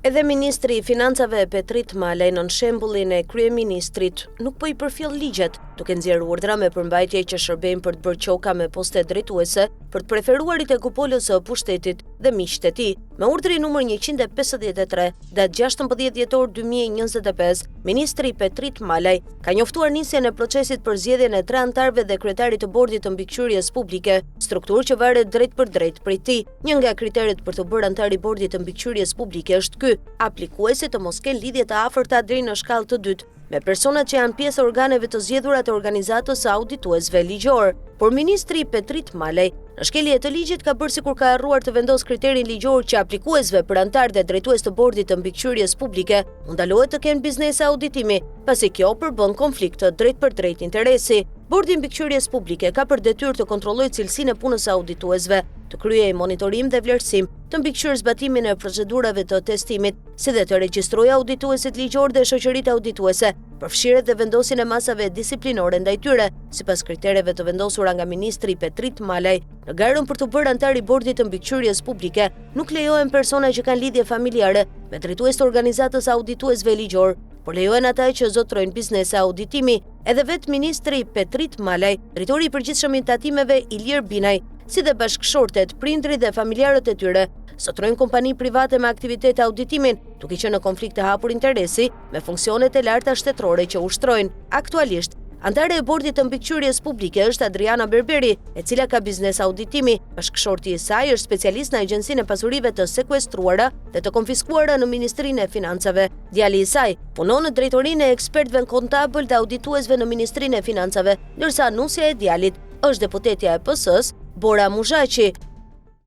Edhe ministri i financave Petrit Malaj nën shembullin e kryeministrit nuk po i përfjell ligjet, duke nxjerrë urdhra me përmbajtje që shërbejnë për të bërë qoka me poste drejtuese për të preferuarit e kupolës së pushtetit dhe miqtë e tij. Me urdhrin numër 153 datë 16 dhjetor 2025, ministri Petrit Malaj ka njoftuar nisjen e procesit për zgjedhjen e 3 anëtarëve dhe kryetarit të bordit të mbikëqyrjes publike, strukturë që varet drejt për drejt prej tij. Një nga kriteret për të bërë anëtar i bordit të mbikëqyrjes publike është aplikuesi të mos kenë lidhje të afërta deri në shkallë të dytë me personat që janë pjesë organeve të zgjedhura të organizatës së audituesve ligjor. Por ministri Petrit Malaj në shkelje të ligjit ka bërë sikur ka harruar të vendosë kriterin ligjor që aplikuesve për anëtar dhe drejtues të bordit të mbikëqyrjes publike mund ndalohet të kenë biznese auditimi, pasi kjo përbën konflikt të drejt për drejt interesi. Bordi i mbikëqyrjes publike ka për detyrë të kontrollojë cilësinë e punës së audituesve, të kryejë monitorim dhe vlerësim, të mbikëqyrë zbatimin e procedurave të testimit, si dhe të regjistrojë audituesit ligjor dhe shoqëritë audituese, përfshirjet dhe vendosin e masave disiplinore ndaj tyre, sipas kritereve të vendosura nga ministri Petrit Malaj. Në garën për të bërë antar i bordit të mbikëqyrjes publike, nuk lejohen persona që kanë lidhje familjare me drejtues të organizatës audituesve ligjor, por lejohen ata që zotrojnë biznese auditimi. Edhe vetë ministri Petrit Malaj, drejtori i përgjithshëm i tatimeve Ilir Binaj, si dhe bashkëshortet, prindrit dhe familjarët e tyre, zotrojnë kompani private me aktivitet auditimin, duke qenë në konflikt të hapur interesi me funksionet e larta shtetërore që ushtrojnë. Aktualisht, antare e bordit të mbikëqyrjes publike është Adriana Berberi, e cila ka biznes auditimi. Bashkëshorti i saj është specialist në Agjencinë e Pasurive të sekuestruara dhe të konfiskuara në Ministrinë e Financave. Djali i saj punon në drejtorinë e ekspertëve kontabël dhe audituesve në Ministrinë e Financave, ndërsa nusja e djalit është deputetja e PS-s, Bora Muzhaqi.